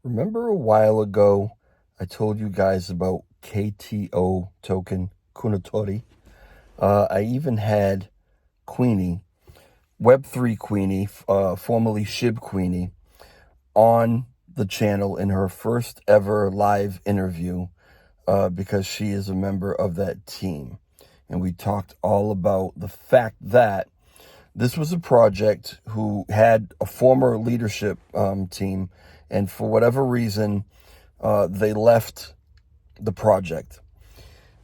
Remember a while ago, I told you guys about KTO token, Kunatori. I even had Queenie, Web3 Queenie, formerly Shib Queenie, on the channel in her first ever live interview because she is a member of that team. And we talked all about the fact that this was a project who had a former leadership team, and for whatever reason, they left the project.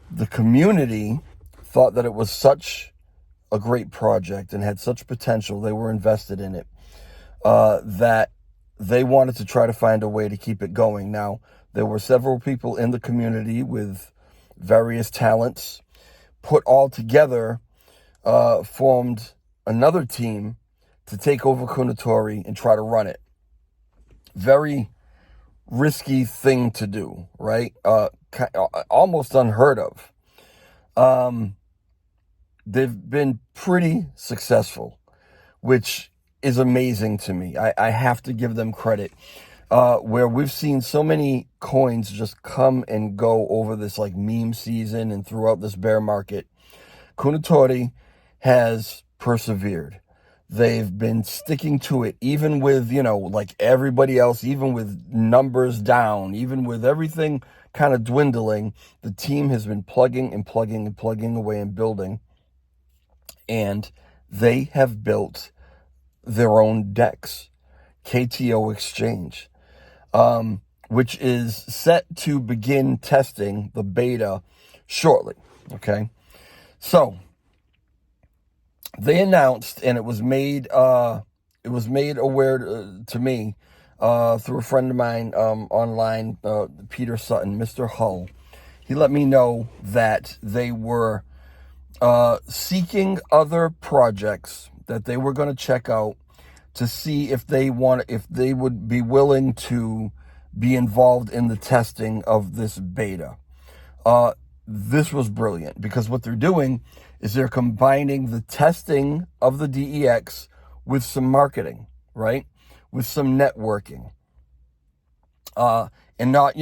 The community thought that it was such a great project and had such potential, they were invested in it, that they wanted to try to find a way to keep it going. Now, there were several people in the community with various talents put all together, formed another team to take over Kunatori and try to run it. Very risky thing to do, right? Almost unheard of. They've been pretty successful, which is amazing to me. I have to give them credit. Where we've seen so many coins just come and go over this like meme season and throughout this bear market, Kunatori has persevered. They've been sticking to it, even with, like everybody else, even with numbers down, even with everything kind of dwindling. The team has been plugging and plugging and plugging away and building. And they have built their own DEX, KTO Exchange, which is set to begin testing the beta shortly. Okay. So they announced, and it was made aware to me through a friend of mine online, Peter Sutton, Mr. Hull. He let me know that they were seeking other projects that they were going to check out to see if they would be willing to be involved in the testing of this beta. This was brilliant because what they're doing is they're combining the testing of the DEX with some marketing, right? With some networking. And not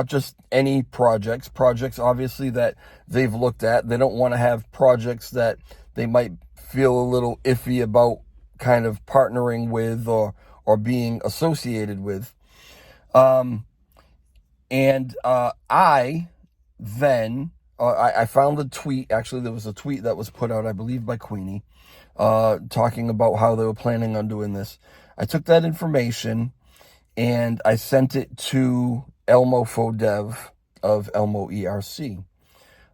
just any projects obviously that they've looked at. They don't want to have projects that they might feel a little iffy about kind of partnering with or being associated with. I found a tweet. Actually, there was a tweet that was put out, I believe, by Queenie, talking about how they were planning on doing this. I took that information and I sent it to Elmo Fodev of Elmo ERC.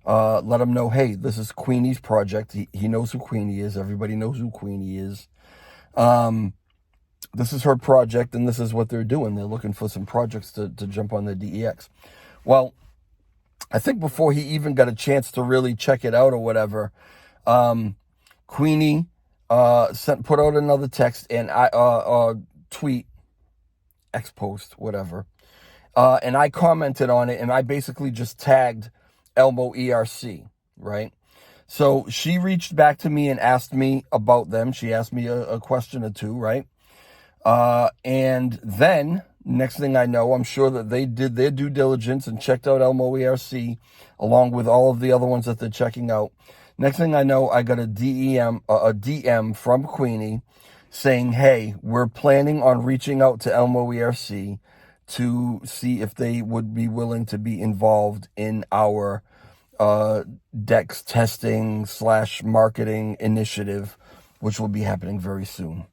Let him know, hey, this is Queenie's project. He knows who Queenie is. Everybody knows who Queenie is. This is her project, and this is what they're doing. They're looking for some projects to jump on the DEX. Well, I think before he even got a chance to really check it out or whatever, Queenie put out another text and tweet, X post, whatever. And I commented on it, and I basically just tagged Elmo ERC, right? So she reached back to me and asked me about them. She asked me a question or two, right? And then, next thing I know, I'm sure that they did their due diligence and checked out Elmo ERC along with all of the other ones that they're checking out. Next thing I know, I got a DM from Queenie saying, hey, we're planning on reaching out to Elmo ERC to see if they would be willing to be involved in our DEX testing / marketing initiative, which will be happening very soon.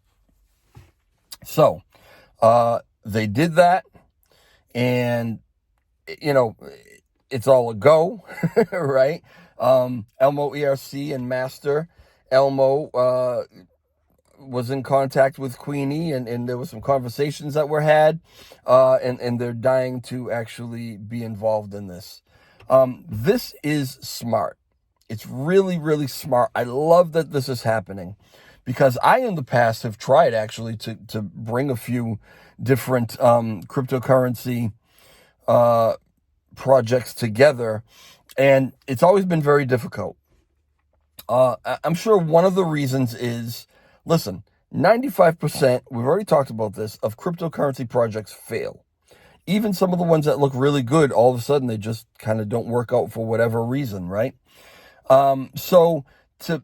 So they did that, and it's all a go, right? Elmo ERC and Master Elmo was in contact with Queenie, and there were some conversations that were had, and they're dying to actually be involved in this. This is smart. It's really, really smart. I love that this is happening because I, in the past, have tried actually to bring a few different cryptocurrency projects together, and it's always been very difficult. I'm sure one of the reasons is, listen, 95%, we've already talked about this, of cryptocurrency projects fail. even some of the ones that look really good, all of a sudden they just kind of don't work out for whatever reason, right? So to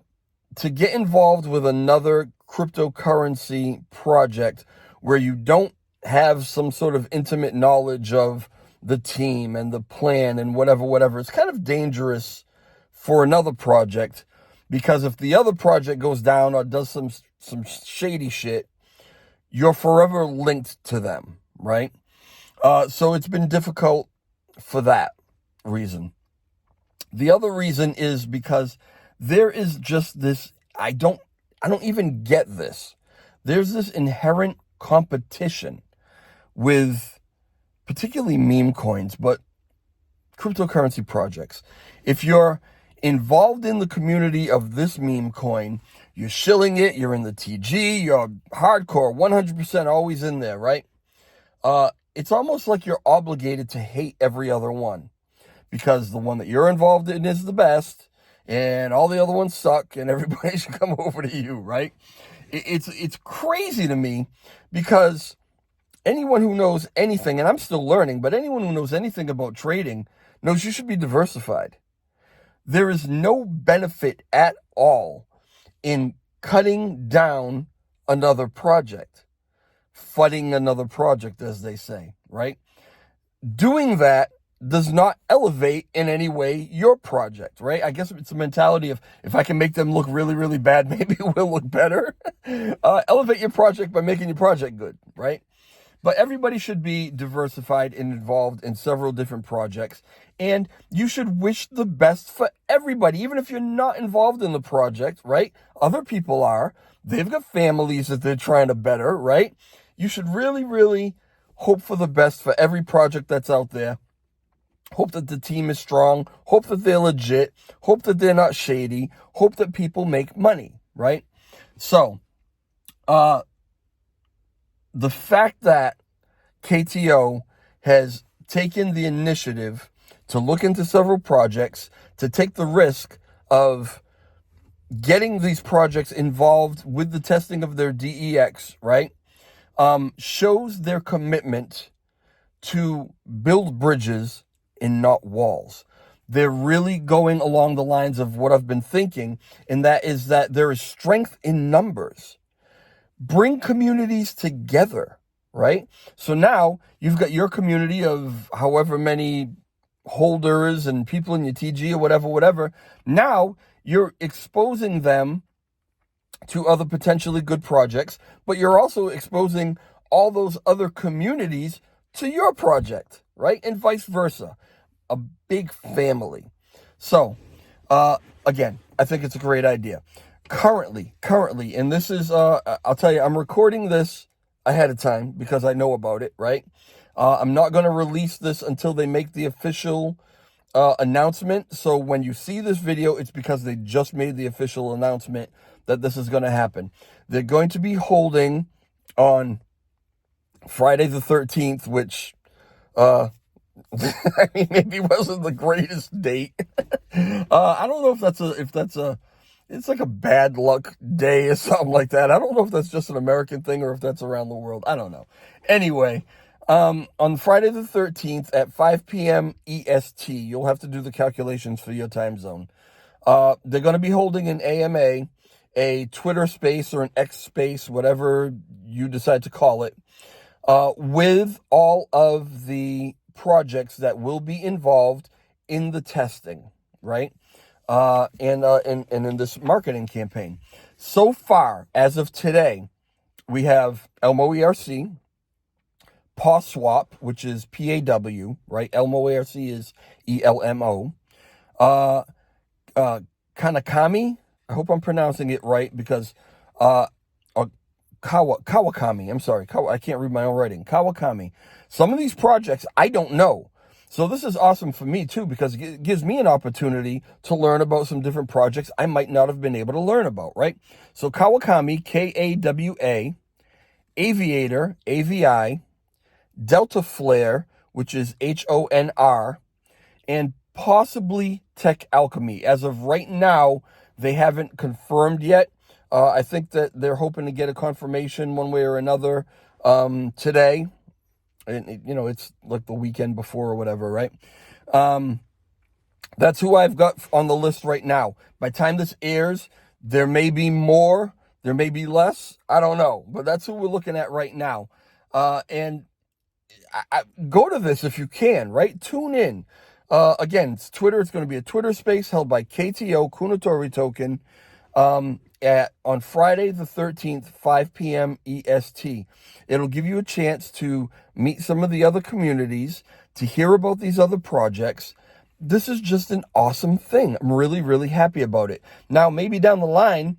get involved with another cryptocurrency project where you don't have some sort of intimate knowledge of the team and the plan and whatever, it's kind of dangerous for another project, because if the other project goes down or does some shady shit, you're forever linked to them, right? So it's been difficult for that reason. The other reason is because there is just this, I don't even get this. There's this inherent competition with particularly meme coins, but cryptocurrency projects. If you're involved in the community of this meme coin, you're shilling it, you're in the TG, you're hardcore, 100% always in there, right? It's almost like you're obligated to hate every other one, because the one that you're involved in is the best, and all the other ones suck, and everybody should come over to you, right? It's crazy to me, because anyone who knows anything, and I'm still learning, but anyone who knows anything about trading knows you should be diversified. There is no benefit at all in cutting down another project, fudding another project, as they say, right? Doing that does not elevate in any way your project, right? I guess it's a mentality of, if I can make them look really, really bad, maybe it will look better. Elevate your project by making your project good, right? But everybody should be diversified and involved in several different projects. And you should wish the best for everybody, even if you're not involved in the project, right? Other people are. They've got families that they're trying to better, right? You should really, really hope for the best for every project that's out there. Hope that the team is strong. Hope that they're legit. Hope that they're not shady. Hope that people make money, right? So, the fact that KTO has taken the initiative to look into several projects, to take the risk of getting these projects involved with the testing of their DEX, right, shows their commitment to build bridges and not walls. They're really going along the lines of what I've been thinking, and that is that there is strength in numbers. Bring communities together, right? So now you've got your community of however many holders and people in your TG or whatever. Now you're exposing them to other potentially good projects, but you're also exposing all those other communities to your project, right? And vice versa. A big family. So, again, I think it's a great idea. Currently, and this is, I'll tell you, I'm recording this ahead of time because I know about it, right? I'm not going to release this until they make the official announcement. So when you see this video, it's because they just made the official announcement that this is going to happen. They're going to be holding on Friday the 13th, which, I mean, maybe wasn't the greatest date. I don't know if that's it's like a bad luck day or something like that. I don't know if that's just an American thing or if that's around the world. I don't know. Anyway, on Friday the 13th at 5 p.m. EST, you'll have to do the calculations for your time zone. They're going to be holding an AMA, a Twitter space or an X space, whatever you decide to call it, with all of the projects that will be involved in the testing, right? And in this marketing campaign. So far, as of today, we have Elmo ERC, Paw Swap, which is PAW, right? Elmo ERC is ELMO. Kanakami, I hope I'm pronouncing it right, because Kawakami, I'm sorry, I can't read my own writing. Kawakami. Some of these projects I don't know. So this is awesome for me too, because it gives me an opportunity to learn about some different projects I might not have been able to learn about, right? So Kawakami, Kawa, Aviator, AVI, Delta Flare, which is HONR, and possibly Tech Alchemy. As of right now, they haven't confirmed yet. I think that they're hoping to get a confirmation one way or another today. And, you know, it's like the weekend before or whatever, right? That's who I've got on the list right now. By the time this airs, there may be more, there may be less. I don't know, but that's who we're looking at right now. And go to this if you can, right? Tune in. Again, it's Twitter. It's going to be a Twitter space held by KTO, Kunatori Token, on Friday the 13th, 5 p.m. EST. It'll give you a chance to meet some of the other communities, to hear about these other projects. This is just an awesome thing. I'm really, really happy about it. Now, maybe down the line,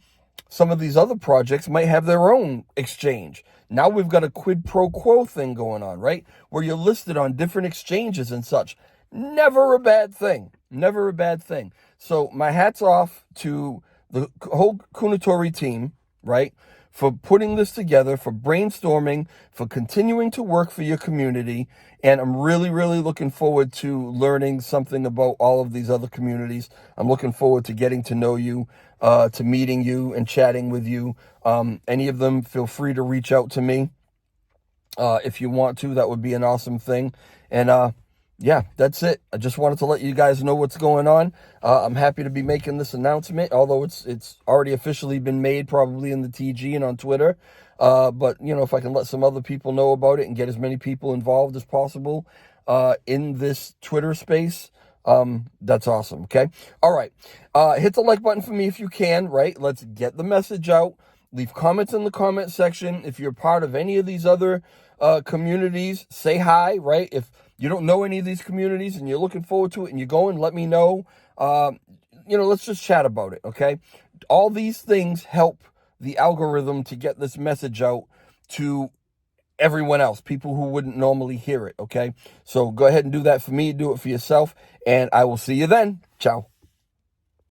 some of these other projects might have their own exchange. Now we've got a quid pro quo thing going on, right? Where you're listed on different exchanges and such. Never a bad thing. Never a bad thing. So my hat's off to the whole Kunatori team, right? For putting this together, for brainstorming, for continuing to work for your community. And I'm really, really looking forward to learning something about all of these other communities. I'm looking forward to getting to know you, to meeting you and chatting with you. Any of them, feel free to reach out to me. If you want to, that would be an awesome thing. And yeah, that's it. I just wanted to let you guys know what's going on. I'm happy to be making this announcement, although it's already officially been made, probably in the TG and on Twitter. But, you know, if I can let some other people know about it and get as many people involved as possible in this Twitter space, that's awesome, okay? All right. Hit the like button for me if you can, right? Let's get the message out. Leave comments in the comment section. If you're part of any of these other communities, say hi, right? If you don't know any of these communities and you're looking forward to it and you're going, let me know. You know, let's just chat about it, okay? All these things help the algorithm to get this message out to everyone else, people who wouldn't normally hear it, okay? So go ahead and do that for me. Do it for yourself. And I will see you then. Ciao.